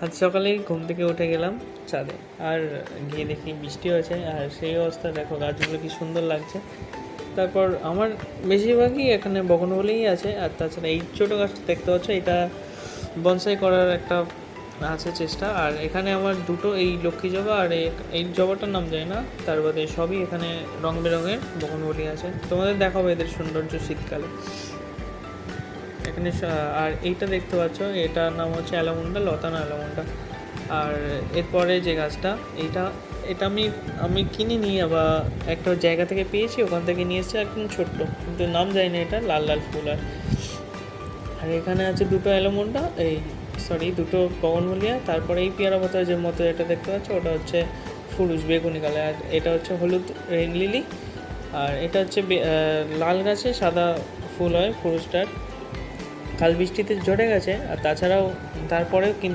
আজ সকালেই ঘুম থেকে উঠে গেলাম ছাদে, আর গিয়ে দেখি বৃষ্টি হয়েছে, আর সেই অবস্থা দেখো গাছগুলো কি সুন্দর লাগছে। তারপর আমার বেশিরভাগই এখানে বগনভেলিই আছে, আর তাছাড়া এই ছোটো গাছটা দেখতে পাচ্ছ, এটা বনসাই করার একটা আছে চেষ্টা। আর এখানে আমার দুটো এই লক্ষ্মী জবা আর এই জবাটার নাম জানি না, তার বাদে সবই এখানে রং বেরঙের বগনভেলি আছে। তোমাদের দেখাবো এদের সৌন্দর্য শীতকালে এখানে। আর এইটা দেখতে পাচ্ছ, এটার নাম হচ্ছে অ্যালামুন্ডা, লতানো অ্যালামুন্ডা। আর এরপরে যে গাছটা, এটা এটা আমি কিনিনি, আবার একটা জায়গা থেকে পেয়েছি, ওখান থেকে নিয়ে এসেছি, একদম ছোট্ট, কিন্তু নাম জানি না। এটা লাল লাল ফুল। আর এখানে আছে দুটো অ্যালামুন্ডা, দুটো বগনভেলিয়া। তারপরে এই পেয়ারা পাতা যে মতো এটা দেখতে পাচ্ছ, ওটা হচ্ছে ফুরুষ বেগুনি কালার। আর এটা হচ্ছে হলুদ রেন লিলি। আর এটা হচ্ছে লাল গাছে সাদা ফুল হয় ফুরুষটার। কাল বৃষ্টিতে ঝরে গেছে, আর তাছাড়াও তারপরেও কিন্তু